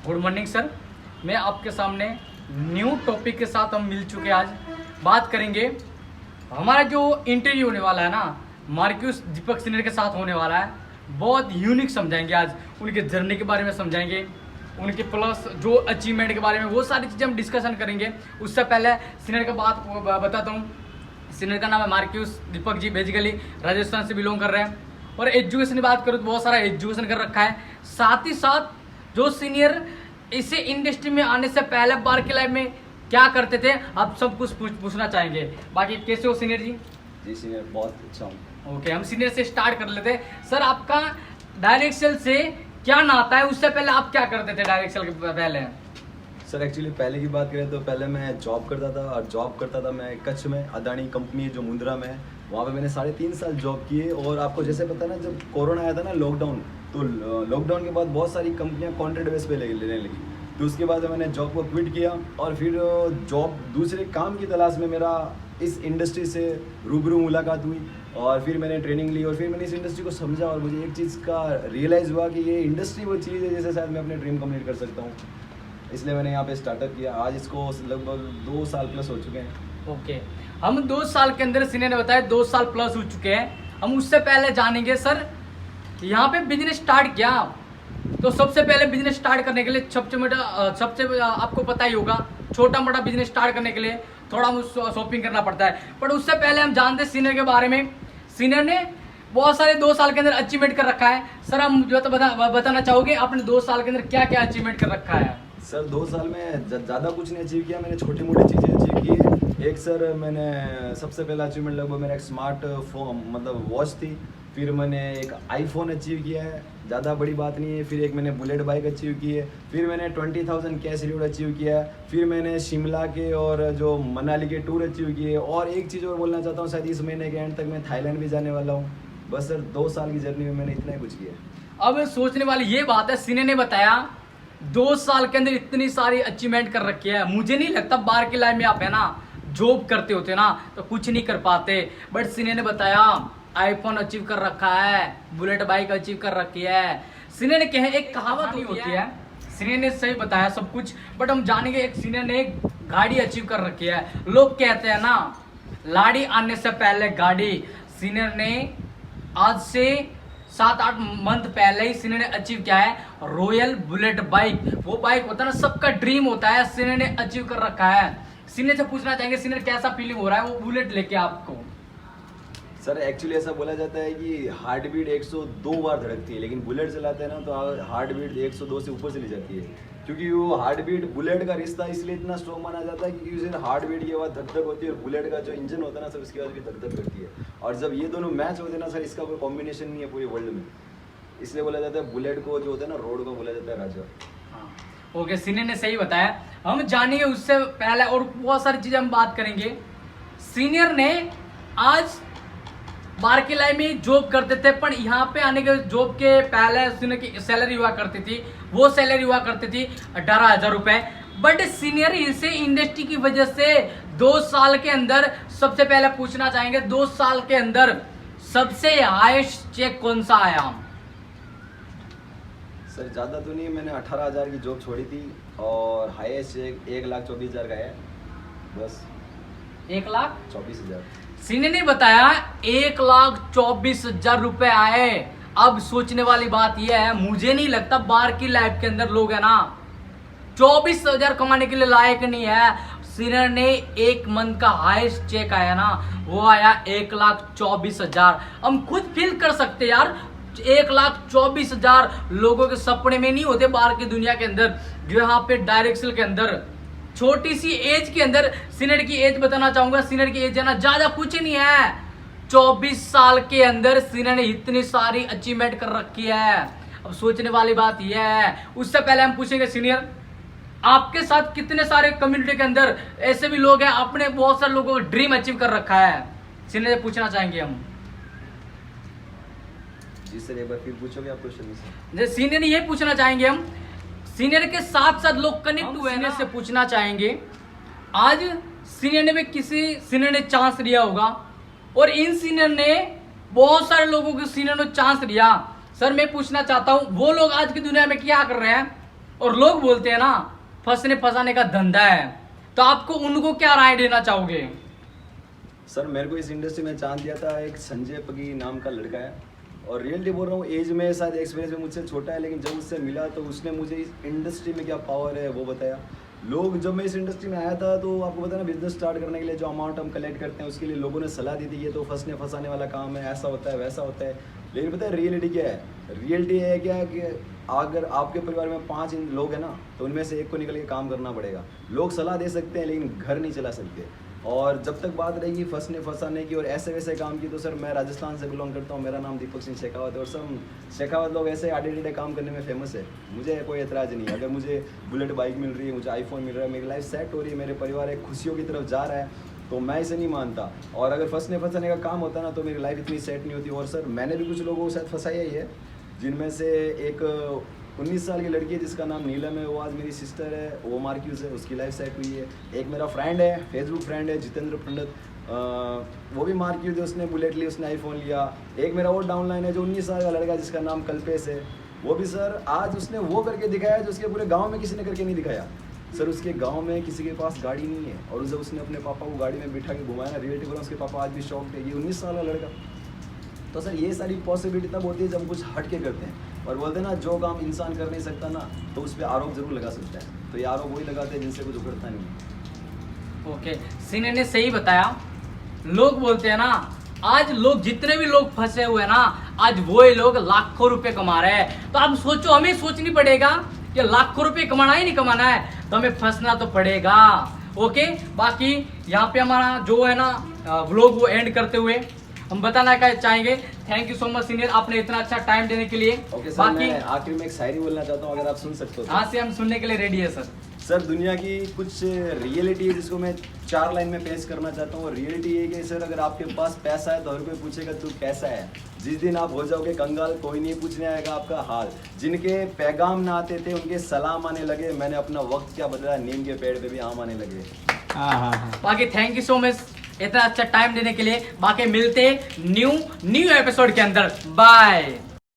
Good morning sir. मैं आपके सामने न्यू टॉपिक के साथ हम मिल चुके हैं। आज बात करेंगे हमारा जो इंटरव्यू होने वाला है ना, मार्क्यूस दीपक सीनियर के साथ होने वाला है। बहुत यूनिक समझाएंगे आज, उनके जर्नी के बारे में समझाएंगे, उनके प्लस जो अचीवमेंट के बारे में, वो सारी चीज़ें हम डिस्कशन करेंगे। उससे पहले सीनियर का बात बताता हूँ। सीनियर का नाम है मार्क्यूस दीपक जी, बेसिकली राजस्थान से बिलोंग कर रहे हैं और एजुकेशन की बात करूँ तो बहुत सारा एजुकेशन कर रखा है। साथ ही साथ जो सीनियर इसे इंडस्ट्री में आने से पहले बार की लाइफ में क्या करते थे, आप सब कुछ पूछना चाहेंगे। बाकी कैसे हो सीनियर जी? जी सीनियर बहुत अच्छा हूँ। ओके, हम सीनियर से स्टार्ट कर लेते हैं। सर, आपका डायरेक्ट सेल से क्या नाता है? उससे पहले आप क्या करते थे डायरेक्ट सेल के पहले? सर एक्चुअली पहले की बात करें तो पहले मैं जॉब करता था, और जॉब करता था मैं कच्छ में, अदानी कंपनी जो मुंद्रा में है, वहाँ पे मैंने 3.5 साल जॉब किए। और आपको जैसे पता ना, जब कोरोना आया था ना, लॉकडाउन, तो लॉकडाउन के बाद बहुत सारी कंपनियां कॉन्ट्रैक्ट बेस पे लेने लगी। तो उसके बाद मैंने जॉब को क्विट किया और फिर जॉब दूसरे काम की तलाश में मेरा इस इंडस्ट्री से रूबरू मुलाकात हुई और फिर मैंने ट्रेनिंग ली और फिर मैंने इस इंडस्ट्री को समझा और मुझे एक चीज़ का रियलाइज़ हुआ कि ये इंडस्ट्री वो चीज़ है जैसे शायद मैं अपने ड्रीम कंप्लीट कर सकता हूँ। इसलिए मैंने यहाँ पे स्टार्टअप किया। आज इसको लगभग 2 साल प्लस हो चुके हैं। ओके, हम 2 साल के अंदर, सीनियर ने बताया 2 साल प्लस हो चुके हैं। हम उससे पहले जानेंगे सर, यहाँ पे बिजनेस स्टार्ट किया तो सबसे पहले बिजनेस स्टार्ट करने के लिए सबसे आपको पता ही होगा, छोटा मोटा बिजनेस स्टार्ट करने के लिए थोड़ा शॉपिंग करना पड़ता है। पर उससे पहले हम जानते हैं सीनियर के बारे में। सीनियर ने बहुत सारे 2 साल के अंदर अचीवमेंट कर रखा है। सर, हम जो तो बताना चाहोगे आपने 2 साल के अंदर क्या क्या अचीवमेंट कर रखा है? सर 2 साल में ज़्यादा कुछ नहीं अचीव किया, मैंने छोटी मोटी चीज़ें अचीव की है। एक सर मैंने सबसे पहला अचीवमेंट लगभग मेरा एक स्मार्ट फोन मतलब वॉच थी। फिर मैंने एक आईफोन अचीव किया है, ज़्यादा बड़ी बात नहीं है। फिर एक मैंने बुलेट बाइक अचीव की है। फिर मैंने 20,000 कैश रिवॉर्ड अचीव किया है। फिर मैंने शिमला के और जो मनाली के टूर अचीव किए। और एक चीज़ और बोलना चाहता हूँ, शायद इस महीने के एंड तक मैं थाईलैंड भी जाने वाला हूँ। बस सर 2 साल की जर्नी में मैंने इतना ही कुछ किया। अब सोचने वाली ये बात है, सीनियर ने बताया 2 साल के अंदर इतनी सारी अचीवमेंट कर रखी है। मुझे नहीं लगता बाहर की लाइफ में आप है ना जॉब करते होते ना तो कुछ नहीं कर पाते। बट सीनियर ने बताया आईफोन अचीव कर रखा है, बुलेट बाइक अचीव कर रखी है। सीनियर ने कहे एक कहावत नहीं होती है। सीनियर ने सही बताया सब कुछ, बट हम जानेंगे एक सीनियर ने एक गाड़ी अचीव कर रखी है। लोग कहते हैं ना, लाड़ी आने से पहले गाड़ी। सीनियर ने आज से 7-8 मंथ पहले ही सीनियर ने अचीव किया है रॉयल बुलेट बाइक। वो बाइक होता है ना, सबका ड्रीम होता है, सीनियर ने अचीव कर रखा है। सीनियर से पूछना चाहेंगे सीनियर कैसा फीलिंग हो रहा है वो बुलेट लेके आपको? सर एक्चुअली ऐसा बोला जाता है कि हार्ट बीट 102 बार धड़कती है, लेकिन बुलेट चलाते हैं ना तो हार्ट बीट 102 से ऊपर चली जाती है। क्योंकि वो हार्ट बीट बुलेट का रिश्ता इसलिए इतना स्ट्रॉन्ग माना जाता है क्योंकि उसे हार्ट बीट के बाद धक धक होती है और बुलेट का जो इंजन होता है ना सर, उसके बाद भी धक धक करती है। और जब ये दोनों मैच होते हैं ना सर, इसका कोई कॉम्बिनेशन नहीं है पूरे वर्ल्ड में। इसलिए बोला जाता है बुलेट को जो होता है ना, रोड को बोला जाता है राजा। ओके, सीनियर ने सही बताया। हम जानेंगे उससे पहले और बहुत सारी चीजें हम बात करेंगे। सीनियर ने आज बाहर की लाइफ में जॉब करते थे, पर यहाँ पे आने के जॉब के पहले सीनियर की सैलरी हुआ करती थी, वो सैलरी हुआ करती थी 18,000 रुपए। बट सीनियर इसे इंडस्ट्री की वजह से 2 साल के अंदर, सबसे पहले पूछना चाहेंगे 2 साल के अंदर सबसे हाईएस्ट चेक कौन सा आया? सर ज़्यादा तो नहीं, मैंने 18,000 की जॉब छोड़ी थी और हाईएस्ट चेक 1,24,000 का है। बस 1,24,000। 1,24,000। सीनियर ने बताया 1,24,000 रुपए आए। अब सोचने वाली बात यह है, मुझे नहीं लगता बाहर की लाइफ के अंदर लोग है ना 24,000 कमाने के लिए लायक नहीं है। सीनियर ने 1 मंथ का हाईएस्ट चेक आया ना, वो आया 1,24,000। हम खुद फील कर सकते यार, 1,24,000 लोगों के सपने में नहीं होते बाहर की दुनिया के अंदर। जो यहाँ पे डायरेक्ट सेल के अंदर छोटी सी एज के अंदर, सीनियर की एज बताना चाहूंगा। सीनियर की एज है ना ज्यादा कुछ नहीं है, 24 साल के अंदर सीनियर ने इतनी सारी अचीवमेंट कर रखी है। अब सोचने वाली बात यह है, उससे पहले हम पूछेंगे सीनियर आपके साथ कितने सारे कम्युनिटी के अंदर ऐसे भी लोग हैं, आपने बहुत सारे लोगों का ड्रीम अचीव कर रखा है। सीनियर से पूछना चाहेंगे हम। जी सर एक बार फिर पूछोगे आप क्वेश्चन? जैसे सीनियर ने ये पूछना चाहेंगे हम, सीनियर के साथ साथ लोग कनेक्ट हुए हैं, से पूछना चाहेंगे आज सीनियर ने भी किसी सीनियर ने चांस लिया होगा और इन सीनियर ने बहुत सारे लोगों को सीनियर ने चांस दिया। सर मैं पूछना चाहता हूं वो लोग आज की दुनिया में क्या कर रहे हैं? और लोग बोलते हैं ना फंसने फंसाने का धंधा है, तो आपको उनको क्या राय देना चाहोगे? सर मेरे को इस इंडस्ट्री में चांस दिया था एक संजय पगी नाम का लड़का है, और रियलिटी बोल रहा हूँ, एज में शायद एक्सपीरियंस में मुझसे छोटा है, लेकिन जब उससे मिला तो उसने मुझे इस इंडस्ट्री में क्या पावर है वो बताया। लोग जब मैं इस इंडस्ट्री में आया था तो आपको पता है ना, बिजनेस स्टार्ट करने के लिए जो अमाउंट हम कलेक्ट करते हैं उसके लिए लोगों ने सलाह दी थी ये तो फंसने फंसाने वाला काम है, ऐसा होता है वैसा होता है। लेकिन पता है रियलिटी क्या है? रियलिटी है क्या कि अगर आपके परिवार में 5 लोग हैं ना, तो उनमें से एक को निकल के काम करना पड़ेगा। लोग सलाह दे सकते हैं लेकिन घर नहीं चला सकते। और जब तक बात रहेगी फंसने फंसाने की और ऐसे वैसे काम की, तो सर मैं राजस्थान से बिलोंग करता हूँ, मेरा नाम दीपक सिंह शेखावत है, और सब शेखावत लोग ऐसे आधे टेढ़े काम करने में फेमस है। मुझे कोई एतराज़ नहीं है, अगर मुझे बुलेट बाइक मिल रही है, मुझे आईफोन मिल रहा है, मेरी लाइफ सेट हो रही है, मेरे परिवार एक खुशियों की तरफ जा रहा है, तो मैं इसे नहीं मानता। और अगर फंसने फंसाने का काम होता ना तो मेरी लाइफ इतनी सेट नहीं होती। और सर मैंने भी कुछ लोगों को शायद फंसाया ही है, जिनमें से एक 19 साल की लड़की है जिसका नाम नीलम है, वो आज मेरी सिस्टर है, वो मार्क्यूज है, उसकी लाइफ सेट हुई है। एक मेरा फ्रेंड है, फेसबुक फ्रेंड है, जितेंद्र पंडित, वो भी मार्क्यूज है, उसने बुलेट ली, उसने आईफोन लिया। एक मेरा और डाउनलाइन है जो 19 साल का लड़का है जिसका नाम कल्पेश है, वो भी सर आज उसने वो करके दिखाया जो उसके पूरे गाँव में किसी ने करके नहीं दिखाया। सर उसके गांव में किसी के पास गाड़ी नहीं है, और जब उसने अपने पापा को गाड़ी में बिठा के घुमाया ना, रिलेटिव बोला उसके पापा आज भी शौक थे, ये 19 साल का लड़का। तो सर ये सारी पॉसिबिलिटी तब होती है जब हम कुछ हट के करते हैं, और बोलते हैं ना जो काम इंसान कर नहीं सकता ना तो उस पर आरोप जरूर लगा सकता है। तो ये आरोप वही लगाते हैं जिनसे कुछ उखड़ता नहीं है। ओके, सीने ने सही बताया। लोग बोलते हैं ना, आज लोग जितने भी लोग फंसे हुए हैं ना, आज वही लोग लाखों रुपए कमा रहे हैं। तो अब सोचो, हमें सोचनी पड़ेगा कि लाखों रुपए कमाना ही नहीं कमाना है, तो हमें फंसना तो पड़ेगा। ओके, बाकी यहाँ पे हमारा जो है ना व्लॉग वो एंड करते हुए हम बताना क्या चाहेंगे, thank you so much senior, आपने इतना अच्छा टाइम देने के लिए। ओके सर, बाकी मैं आखिर में एक शायरी बोलना चाहता हूँ, अगर आप सुन सकते हो तो। यहाँ से हम सुनने के लिए रेडी है सर। सर दुनिया की कुछ रियलिटी है जिसको मैं 4 लाइन में पेश करना चाहता हूँ। और रियलिटी ये कि सर अगर आपके पास पैसा है तो हर कोई पूछेगा तू कैसा है। जिस दिन आप हो जाओगे कंगाल कोई नहीं पूछने आएगा आपका हाल। जिनके पैगाम ना आते थे उनके सलाम आने लगे, मैंने अपना वक्त क्या बदला, नीम के पेड़ पे भी आम आने लगे। बाकी थैंक यू सो मच इतना अच्छा टाइम देने के लिए। बाकी मिलते न्यू एपिसोड के अंदर, बाय।